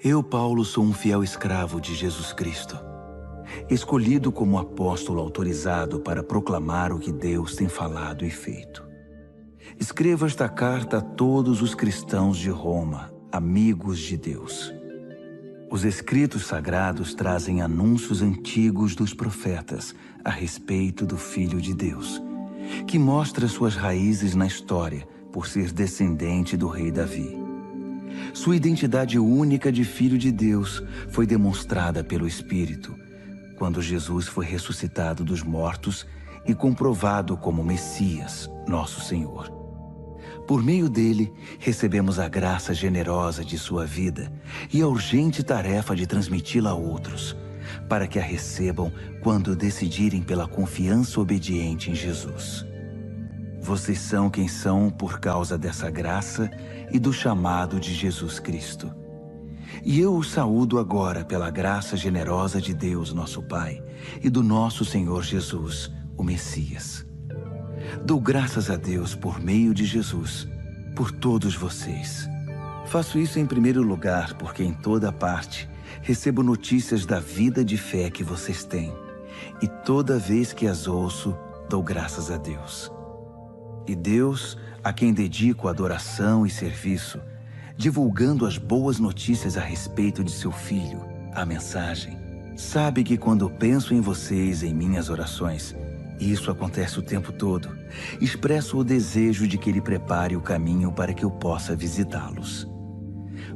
Eu, Paulo, sou um fiel escravo de Jesus Cristo, escolhido como apóstolo autorizado para proclamar o que Deus tem falado e feito. Escrevo esta carta a todos os cristãos de Roma, amigos de Deus. Os escritos sagrados trazem anúncios antigos dos profetas a respeito do Filho de Deus, que mostra suas raízes na história por ser descendente do rei Davi. Sua identidade única de Filho de Deus foi demonstrada pelo Espírito, quando Jesus foi ressuscitado dos mortos e comprovado como Messias, nosso Senhor. Por meio dele, recebemos a graça generosa de sua vida e a urgente tarefa de transmiti-la a outros, para que a recebam quando decidirem pela confiança obediente em Jesus. Vocês são quem são por causa dessa graça e do chamado de Jesus Cristo. E eu os saúdo agora pela graça generosa de Deus, nosso Pai, e do nosso Senhor Jesus, o Messias. Dou graças a Deus por meio de Jesus, por todos vocês. Faço isso em primeiro lugar porque em toda parte recebo notícias da vida de fé que vocês têm, e toda vez que as ouço, dou graças a Deus. E Deus, a quem dedico adoração e serviço, divulgando as boas notícias a respeito de seu Filho, a mensagem, sabe que quando penso em vocês em minhas orações, e isso acontece o tempo todo, expresso o desejo de que Ele prepare o caminho para que eu possa visitá-los.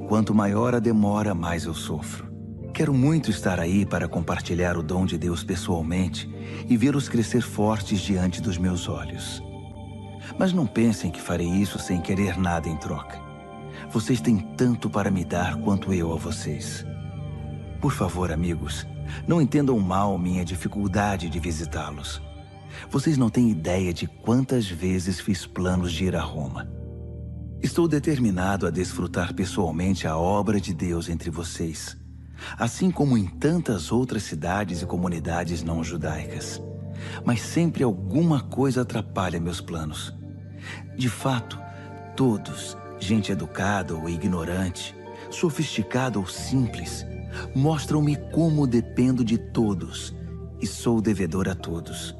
Quanto maior a demora, mais eu sofro. Quero muito estar aí para compartilhar o dom de Deus pessoalmente e vê-los crescer fortes diante dos meus olhos. Mas não pensem que farei isso sem querer nada em troca. Vocês têm tanto para me dar quanto eu a vocês. Por favor, amigos, não entendam mal minha dificuldade de visitá-los. Vocês não têm ideia de quantas vezes fiz planos de ir a Roma. Estou determinado a desfrutar pessoalmente a obra de Deus entre vocês, assim como em tantas outras cidades e comunidades não judaicas. Mas sempre alguma coisa atrapalha meus planos. De fato, todos, gente educada ou ignorante, sofisticada ou simples, mostram-me como dependo de todos e sou devedor a todos.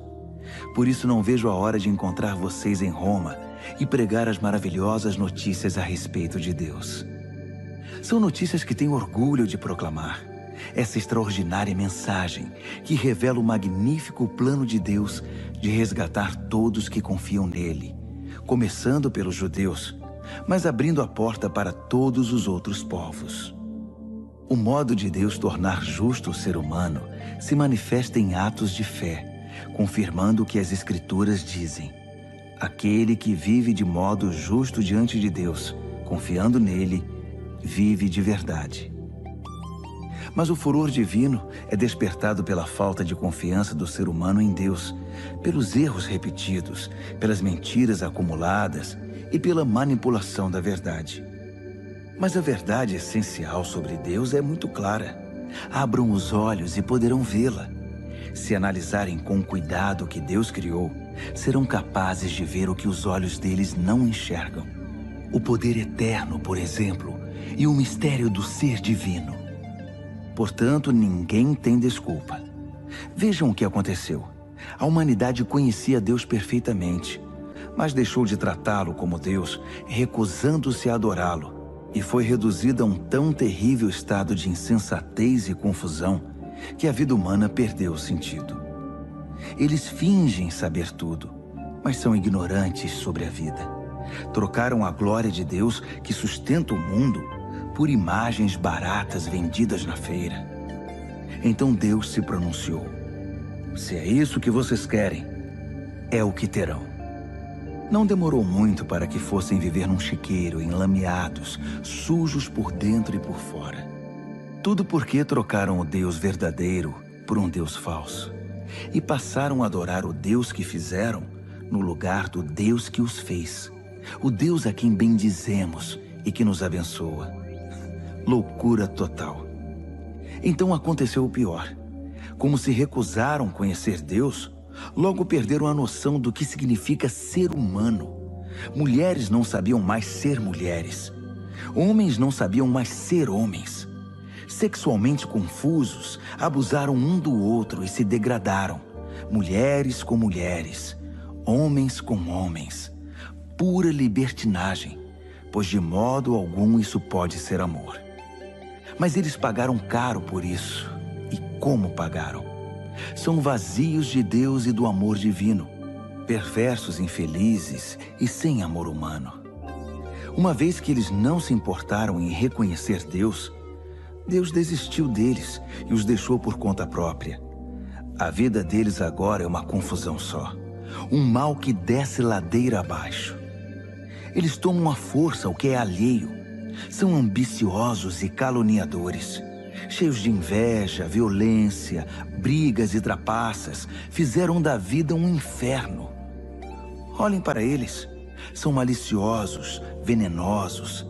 Por isso não vejo a hora de encontrar vocês em Roma e pregar as maravilhosas notícias a respeito de Deus. São notícias que tenho orgulho de proclamar. Essa extraordinária mensagem que revela o magnífico plano de Deus de resgatar todos que confiam nele, começando pelos judeus, mas abrindo a porta para todos os outros povos. O modo de Deus tornar justo o ser humano se manifesta em atos de fé, confirmando o que as Escrituras dizem. Aquele que vive de modo justo diante de Deus, confiando nele, vive de verdade. Mas o furor divino é despertado pela falta de confiança do ser humano em Deus, pelos erros repetidos, pelas mentiras acumuladas e pela manipulação da verdade. Mas a verdade essencial sobre Deus é muito clara. Abram os olhos e poderão vê-la. Se analisarem com cuidado o que Deus criou, serão capazes de ver o que os olhos deles não enxergam. O poder eterno, por exemplo, e o mistério do ser divino. Portanto, ninguém tem desculpa. Vejam o que aconteceu. A humanidade conhecia Deus perfeitamente, mas deixou de tratá-lo como Deus, recusando-se a adorá-lo, e foi reduzida a um tão terrível estado de insensatez e confusão que a vida humana perdeu o sentido. Eles fingem saber tudo, mas são ignorantes sobre a vida. Trocaram a glória de Deus que sustenta o mundo por imagens baratas vendidas na feira. Então Deus se pronunciou: se é isso que vocês querem, é o que terão. Não demorou muito para que fossem viver num chiqueiro, enlameados, sujos por dentro e por fora. Tudo porque trocaram o Deus verdadeiro por um Deus falso e passaram a adorar o Deus que fizeram no lugar do Deus que os fez, o Deus a quem bendizemos e que nos abençoa. Loucura total. Então aconteceu o pior. Como se recusaram conhecer Deus, logo perderam a noção do que significa ser humano. Mulheres não sabiam mais ser mulheres. Homens não sabiam mais ser homens. sexualmente confusos, abusaram um do outro e se degradaram, mulheres com mulheres, homens com homens, pura libertinagem, pois de modo algum isso pode ser amor. Mas eles pagaram caro por isso. E como pagaram? São vazios de Deus e do amor divino, perversos, infelizes e sem amor humano. Uma vez que eles não se importaram em reconhecer Deus, Deus desistiu deles e os deixou por conta própria. A vida deles agora é uma confusão só, um mal que desce ladeira abaixo. Eles tomam à força o que é alheio, são ambiciosos e caluniadores, cheios de inveja, violência, brigas e trapaças, fizeram da vida um inferno. Olhem para eles, são maliciosos, venenosos,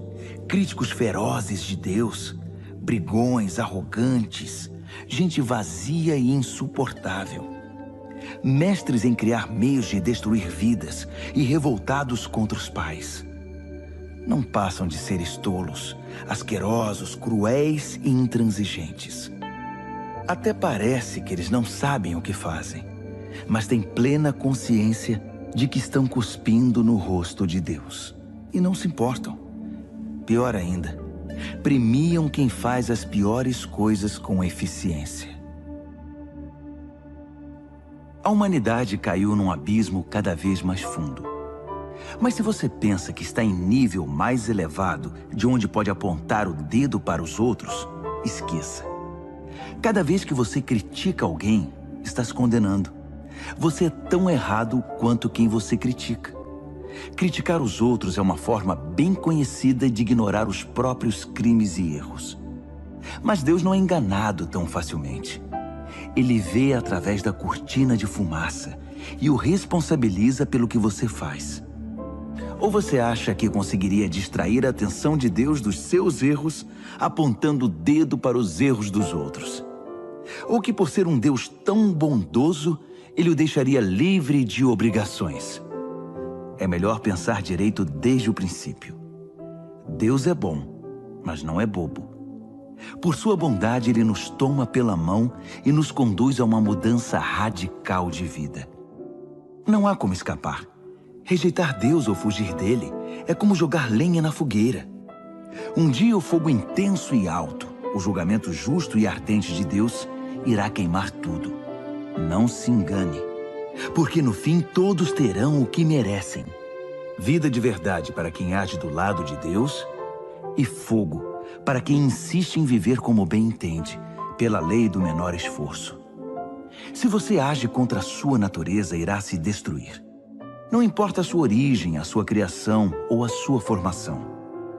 críticos ferozes de Deus, brigões, arrogantes, gente vazia e insuportável. Mestres em criar meios de destruir vidas e revoltados contra os pais. Não passam de seres tolos, asquerosos, cruéis e intransigentes. Até parece que eles não sabem o que fazem, mas têm plena consciência de que estão cuspindo no rosto de Deus. E não se importam. Pior ainda, premiam quem faz as piores coisas com eficiência. A humanidade caiu num abismo cada vez mais fundo. Mas se você pensa que está em nível mais elevado de onde pode apontar o dedo para os outros, esqueça. Cada vez que você critica alguém, está se condenando. Você é tão errado quanto quem você critica. Criticar os outros é uma forma bem conhecida de ignorar os próprios crimes e erros. Mas Deus não é enganado tão facilmente. Ele vê através da cortina de fumaça e o responsabiliza pelo que você faz. Ou você acha que conseguiria distrair a atenção de Deus dos seus erros, apontando o dedo para os erros dos outros? Ou que por ser um Deus tão bondoso, Ele o deixaria livre de obrigações? É melhor pensar direito desde o princípio. Deus é bom, mas não é bobo. Por sua bondade, Ele nos toma pela mão e nos conduz a uma mudança radical de vida. Não há como escapar. Rejeitar Deus ou fugir dele é como jogar lenha na fogueira. Um dia o fogo intenso e alto, o julgamento justo e ardente de Deus, irá queimar tudo. Não se engane, porque no fim todos terão o que merecem. Vida de verdade para quem age do lado de Deus e fogo para quem insiste em viver como bem entende, pela lei do menor esforço. Se você age contra a sua natureza, irá se destruir. Não importa a sua origem, a sua criação ou a sua formação.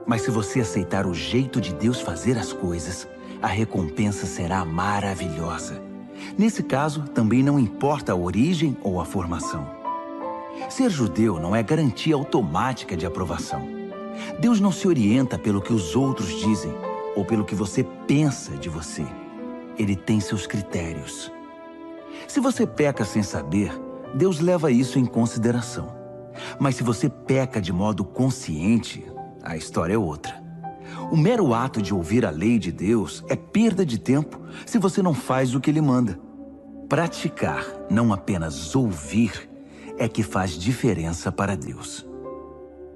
Mas se você aceitar o jeito de Deus fazer as coisas, a recompensa será maravilhosa. Nesse caso, também não importa a origem ou a formação. Ser judeu não é garantia automática de aprovação. Deus não se orienta pelo que os outros dizem ou pelo que você pensa de você. Ele tem seus critérios. Se você peca sem saber, Deus leva isso em consideração. Mas se você peca de modo consciente, a história é outra. O mero ato de ouvir a lei de Deus é perda de tempo se você não faz o que Ele manda. Praticar, não apenas ouvir, é que faz diferença para Deus.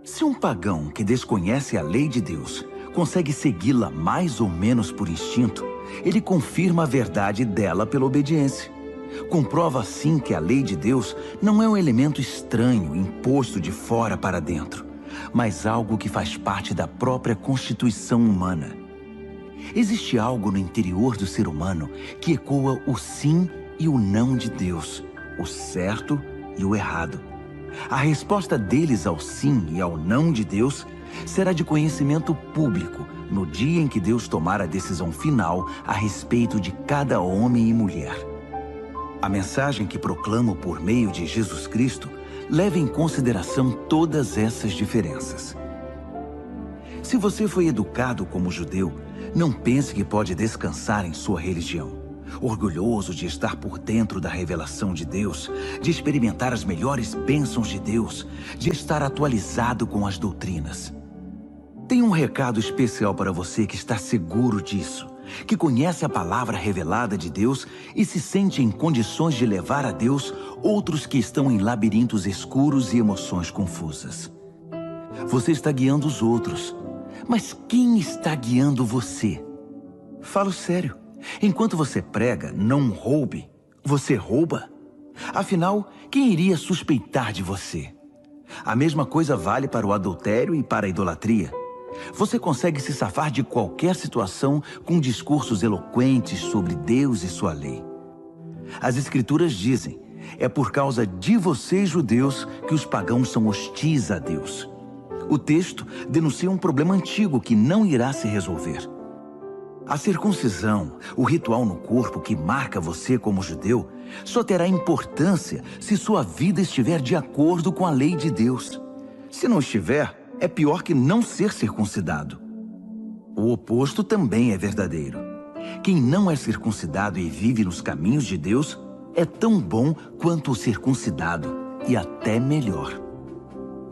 Se um pagão que desconhece a lei de Deus consegue segui-la mais ou menos por instinto, ele confirma a verdade dela pela obediência. Comprova assim que a lei de Deus não é um elemento estranho, imposto de fora para dentro, mas algo que faz parte da própria constituição humana. Existe algo no interior do ser humano que ecoa o sim e o não de Deus, o certo e o errado. A resposta deles ao sim e ao não de Deus será de conhecimento público no dia em que Deus tomar a decisão final a respeito de cada homem e mulher. A mensagem que proclamo por meio de Jesus Cristo leva em consideração todas essas diferenças. Se você foi educado como judeu, não pense que pode descansar em sua religião, orgulhoso de estar por dentro da revelação de Deus, de experimentar as melhores bênçãos de Deus, de estar atualizado com as doutrinas. Tenho um recado especial para você que está seguro disso, que conhece a palavra revelada de Deus e se sente em condições de levar a Deus outros que estão em labirintos escuros e emoções confusas. Você está guiando os outros, mas quem está guiando você? Falo sério. Enquanto você prega, não roube, você rouba? Afinal, quem iria suspeitar de você? A mesma coisa vale para o adultério e para a idolatria. Você consegue se safar de qualquer situação com discursos eloquentes sobre Deus e sua lei. As Escrituras dizem, é por causa de vocês, judeus, que os pagãos são hostis a Deus. O texto denuncia um problema antigo que não irá se resolver. A circuncisão, o ritual no corpo que marca você como judeu, só terá importância se sua vida estiver de acordo com a lei de Deus. Se não estiver, é pior que não ser circuncidado. O oposto também é verdadeiro. Quem não é circuncidado e vive nos caminhos de Deus é tão bom quanto o circuncidado, e até melhor.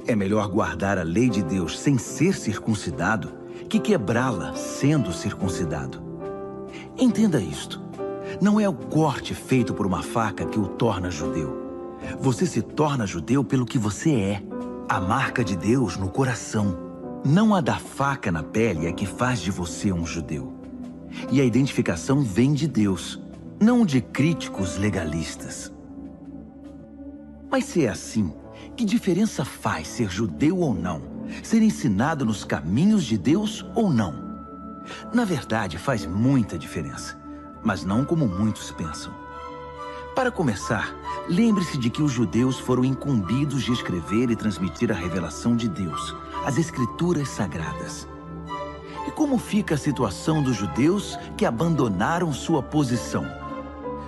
É melhor guardar a lei de Deus sem ser circuncidado que quebrá-la sendo circuncidado. Entenda isto. Não é o corte feito por uma faca que o torna judeu. Você se torna judeu pelo que você é. A marca de Deus no coração. Não a da faca na pele é que faz de você um judeu. E a identificação vem de Deus, não de críticos legalistas. Mas se é assim, que diferença faz ser judeu ou não? Ser ensinado nos caminhos de Deus ou não? Na verdade, faz muita diferença, mas não como muitos pensam. Para começar, lembre-se de que os judeus foram incumbidos de escrever e transmitir a revelação de Deus, as Escrituras Sagradas. E como fica a situação dos judeus que abandonaram sua posição?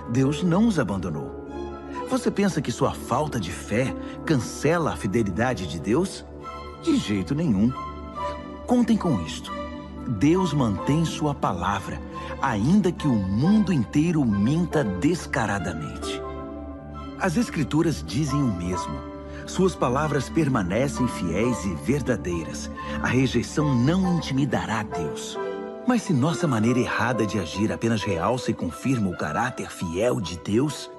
Deus não os abandonou. Você pensa que sua falta de fé cancela a fidelidade de Deus? De jeito nenhum. Contem com isto. Deus mantém sua palavra, ainda que o mundo inteiro minta descaradamente. As Escrituras dizem o mesmo. Suas palavras permanecem fiéis e verdadeiras. A rejeição não intimidará Deus. Mas se nossa maneira errada de agir apenas realça e confirma o caráter fiel de Deus,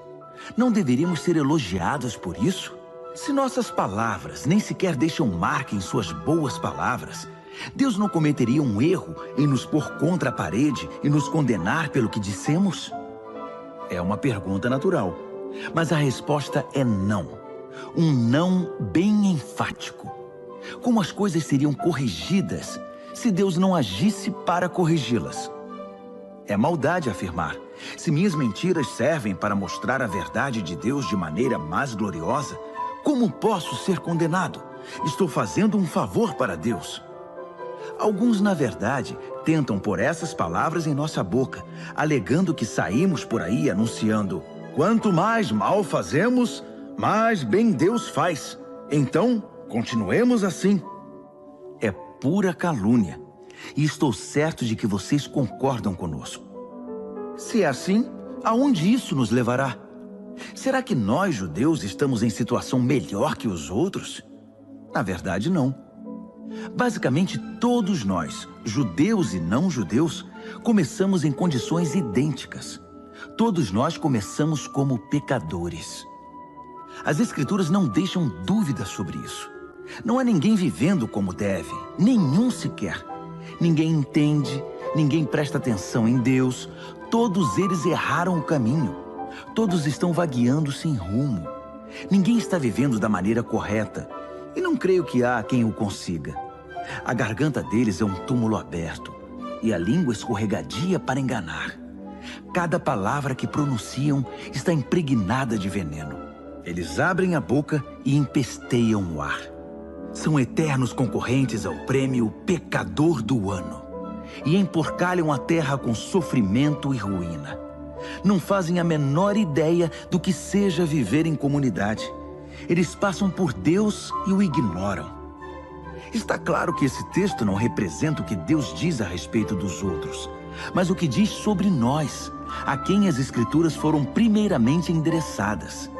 não deveríamos ser elogiados por isso? Se nossas palavras nem sequer deixam marca em suas boas palavras, Deus não cometeria um erro em nos pôr contra a parede e nos condenar pelo que dissemos? É uma pergunta natural, mas a resposta é não. Um não bem enfático. Como as coisas seriam corrigidas se Deus não agisse para corrigi-las? É maldade afirmar: se minhas mentiras servem para mostrar a verdade de Deus de maneira mais gloriosa, como posso ser condenado? Estou fazendo um favor para Deus. Alguns, na verdade, tentam pôr essas palavras em nossa boca, alegando que saímos por aí anunciando: quanto mais mal fazemos, mais bem Deus faz. Então, continuemos assim. É pura calúnia. E estou certo de que vocês concordam conosco. Se é assim, aonde isso nos levará? Será que nós, judeus, estamos em situação melhor que os outros? Na verdade, não. Basicamente, todos nós, judeus e não judeus, começamos em condições idênticas. Todos nós começamos como pecadores. As Escrituras não deixam dúvidas sobre isso. Não há ninguém vivendo como deve, nenhum sequer. Ninguém entende, ninguém presta atenção em Deus. Todos eles erraram o caminho. Todos estão vagueando sem rumo. Ninguém está vivendo da maneira correta. E não creio que há quem o consiga. A garganta deles é um túmulo aberto. E a língua escorregadia para enganar. Cada palavra que pronunciam está impregnada de veneno. Eles abrem a boca e empesteiam o ar. São eternos concorrentes ao prêmio Pecador do Ano. E emporcalham a terra com sofrimento e ruína. Não fazem a menor ideia do que seja viver em comunidade. Eles passam por Deus e o ignoram. Está claro que esse texto não representa o que Deus diz a respeito dos outros, mas o que diz sobre nós, a quem as Escrituras foram primeiramente endereçadas.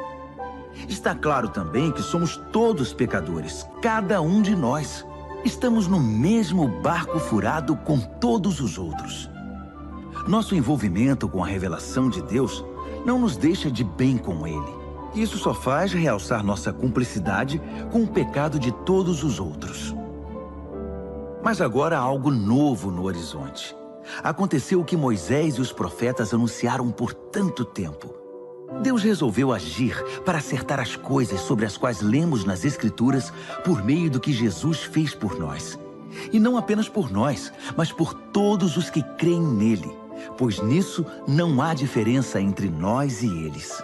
Está claro também que somos todos pecadores, cada um de nós. Estamos no mesmo barco furado com todos os outros. Nosso envolvimento com a revelação de Deus não nos deixa de bem com Ele. Isso só faz realçar nossa cumplicidade com o pecado de todos os outros. Mas agora há algo novo no horizonte. Aconteceu o que Moisés e os profetas anunciaram por tanto tempo. Deus resolveu agir para acertar as coisas sobre as quais lemos nas Escrituras por meio do que Jesus fez por nós. E não apenas por nós, mas por todos os que creem nele, pois nisso não há diferença entre nós e eles.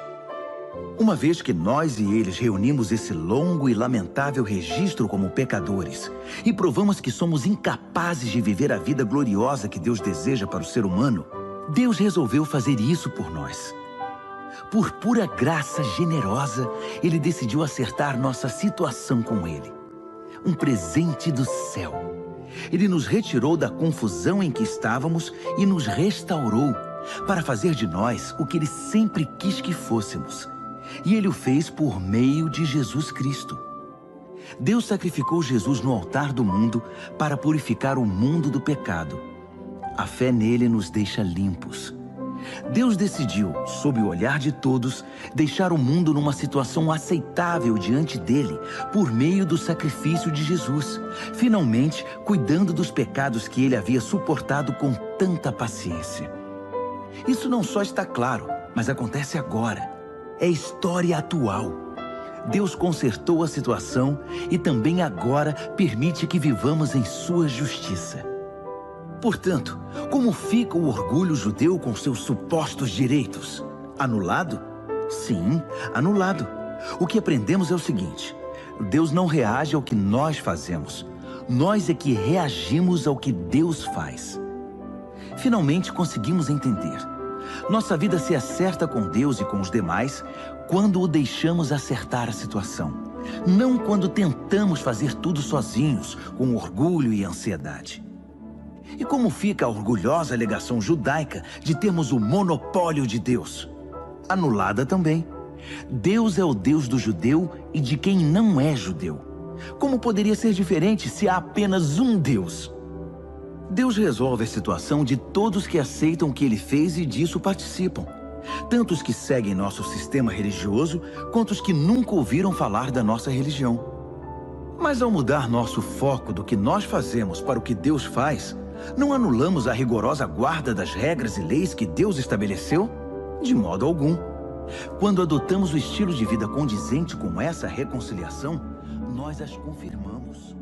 Uma vez que nós e eles reunimos esse longo e lamentável registro como pecadores e provamos que somos incapazes de viver a vida gloriosa que Deus deseja para o ser humano, Deus resolveu fazer isso por nós. Por pura graça generosa, Ele decidiu acertar nossa situação com Ele. Um presente do céu. Ele nos retirou da confusão em que estávamos e nos restaurou para fazer de nós o que Ele sempre quis que fôssemos. E Ele o fez por meio de Jesus Cristo. Deus sacrificou Jesus no altar do mundo para purificar o mundo do pecado. A fé nele nos deixa limpos. Deus decidiu, sob o olhar de todos, deixar o mundo numa situação aceitável diante dele, por meio do sacrifício de Jesus, finalmente cuidando dos pecados que ele havia suportado com tanta paciência. Isso não só está claro, mas acontece agora. É história atual. Deus consertou a situação e também agora permite que vivamos em sua justiça. Portanto, como fica o orgulho judeu com seus supostos direitos? Anulado? Sim, anulado. O que aprendemos é o seguinte: Deus não reage ao que nós fazemos. Nós é que reagimos ao que Deus faz. Finalmente conseguimos entender. Nossa vida se acerta com Deus e com os demais quando o deixamos acertar a situação. Não quando tentamos fazer tudo sozinhos, com orgulho e ansiedade. E como fica a orgulhosa alegação judaica de termos o monopólio de Deus? Anulada também. Deus é o Deus do judeu e de quem não é judeu. Como poderia ser diferente se há apenas um Deus? Deus resolve a situação de todos que aceitam o que Ele fez e disso participam. Tanto os que seguem nosso sistema religioso, quanto os que nunca ouviram falar da nossa religião. Mas ao mudar nosso foco do que nós fazemos para o que Deus faz, não anulamos a rigorosa guarda das regras e leis que Deus estabeleceu? De modo algum. Quando adotamos o estilo de vida condizente com essa reconciliação, nós as confirmamos.